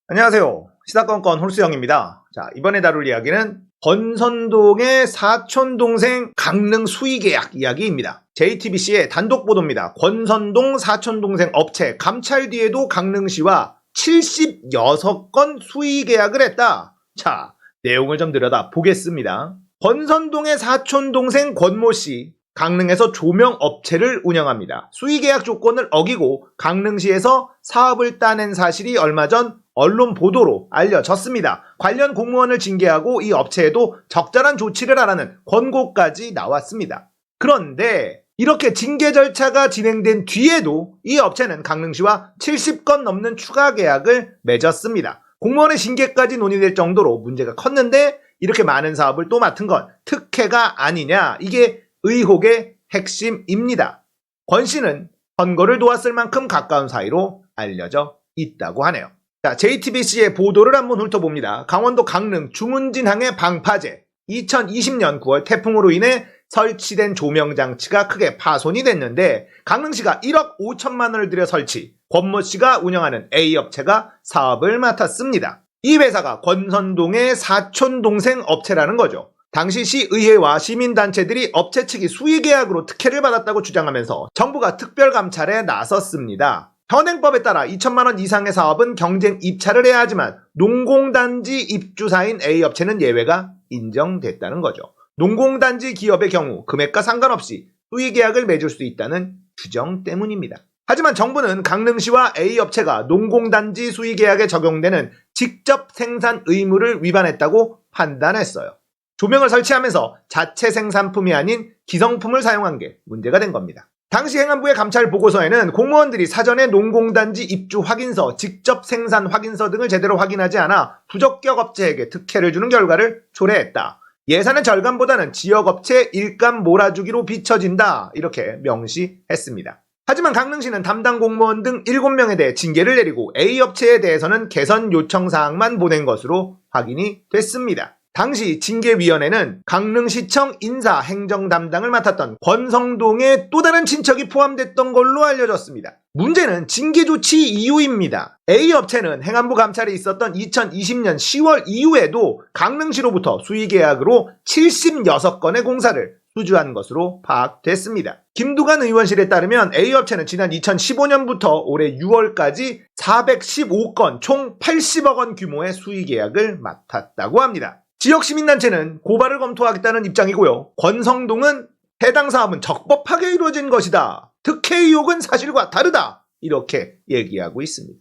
안녕하세요. 시사건건 홀수영입니다. 자, 이번에 다룰 이야기는 권선동의 사촌동생 강릉 수의계약 이야기입니다. JTBC의 단독 보도입니다. 권선동 사촌동생 업체 감찰 뒤에도 강릉시와 76건 수의계약을 했다. 자, 내용을 좀 들여다 보겠습니다. 권선동의 사촌동생 권모씨, 강릉에서 조명업체를 운영합니다. 수의계약 조건을 어기고 강릉시에서 사업을 따낸 사실이 얼마 전 언론 보도로 알려졌습니다. 관련 공무원을 징계하고 이 업체에도 적절한 조치를 하라는 권고까지 나왔습니다. 그런데 이렇게 징계 절차가 진행된 뒤에도 이 업체는 강릉시와 70건 넘는 추가 계약을 맺었습니다. 공무원의 징계까지 논의될 정도로 문제가 컸는데 이렇게 많은 사업을 또 맡은 건 특혜가 아니냐, 이게 의혹의 핵심입니다. 권 씨는 선거를 도왔을 만큼 가까운 사이로 알려져 있다고 하네요. 자, JTBC의 보도를 한번 훑어봅니다. 강원도 강릉 주문진항의 방파제, 2020년 9월 태풍으로 인해 설치된 조명장치가 크게 파손이 됐는데 강릉시가 1억 5천만 원을 들여 설치, 권모 씨가 운영하는 A업체가 사업을 맡았습니다. 이 회사가 권선동의 사촌동생 업체라는 거죠. 당시 시의회와 시민단체들이 업체 측이 수의계약으로 특혜를 받았다고 주장하면서 정부가 특별감찰에 나섰습니다. 현행법에 따라 2천만 원 이상의 사업은 경쟁 입찰을 해야 하지만 농공단지 입주사인 A업체는 예외가 인정됐다는 거죠. 농공단지 기업의 경우 금액과 상관없이 수의계약을 맺을 수 있다는 규정 때문입니다. 하지만 정부는 강릉시와 A업체가 농공단지 수의계약에 적용되는 직접 생산 의무를 위반했다고 판단했어요. 조명을 설치하면서 자체 생산품이 아닌 기성품을 사용한 게 문제가 된 겁니다. 당시 행안부의 감찰 보고서에는 공무원들이 사전에 농공단지 입주 확인서, 직접 생산 확인서 등을 제대로 확인하지 않아 부적격 업체에게 특혜를 주는 결과를 초래했다. 예산의 절감보다는 지역업체 일감 몰아주기로 비춰진다, 이렇게 명시했습니다. 하지만 강릉시는 담당 공무원 등 7명에 대해 징계를 내리고 A업체에 대해서는 개선 요청 사항만 보낸 것으로 확인이 됐습니다. 당시 징계위원회는 강릉시청 인사 행정 담당을 맡았던 권성동의 또 다른 친척이 포함됐던 걸로 알려졌습니다. 문제는 징계 조치 이유입니다. A업체는 행안부 감찰에 있었던 2020년 10월 이후에도 강릉시로부터 수의계약으로 76건의 공사를 수주한 것으로 파악됐습니다. 김두관 의원실에 따르면 A업체는 지난 2015년부터 올해 6월까지 415건 총 80억 원 규모의 수의계약을 맡았다고 합니다. 지역시민단체는 고발을 검토하겠다는 입장이고요. 권성동은 해당 사업은 적법하게 이루어진 것이다, 특혜 의혹은 사실과 다르다, 이렇게 얘기하고 있습니다.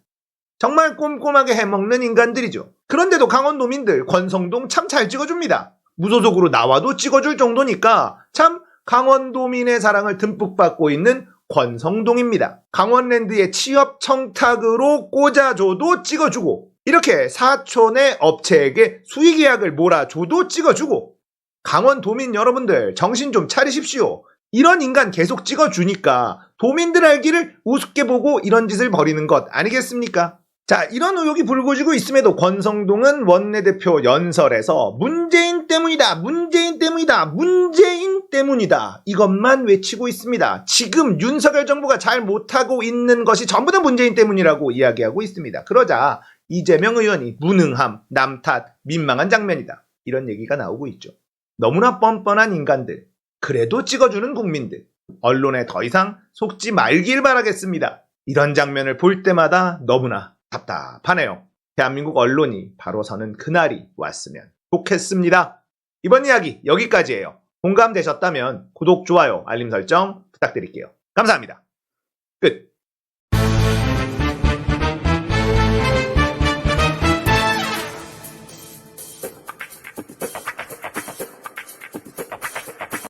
정말 꼼꼼하게 해먹는 인간들이죠. 그런데도 강원도민들 권성동 참 잘 찍어줍니다. 무소속으로 나와도 찍어줄 정도니까 참 강원도민의 사랑을 듬뿍 받고 있는 권성동입니다. 강원랜드의 취업 청탁으로 꽂아줘도 찍어주고, 이렇게 사촌의 업체에게 수의계약을 몰아줘도 찍어주고, 강원도민 여러분들 정신 좀 차리십시오. 이런 인간 계속 찍어주니까 도민들 알기를 우습게 보고 이런 짓을 벌이는 것 아니겠습니까? 자, 이런 의혹이 불거지고 있음에도 권성동은 원내대표 연설에서 문재인 때문이다, 문재인 때문이다, 문재인 때문이다, 이것만 외치고 있습니다. 지금 윤석열 정부가 잘 못하고 있는 것이 전부 다 문재인 때문이라고 이야기하고 있습니다. 그러자 이재명 의원이 무능함, 남 탓, 민망한 장면이다, 이런 얘기가 나오고 있죠. 너무나 뻔뻔한 인간들, 그래도 찍어주는 국민들, 언론에 더 이상 속지 말길 바라겠습니다. 이런 장면을 볼 때마다 너무나 답답하네요. 대한민국 언론이 바로 서는 그날이 왔으면 좋겠습니다. 이번 이야기 여기까지예요. 공감되셨다면 구독, 좋아요, 알림 설정 부탁드릴게요. 감사합니다. 끝.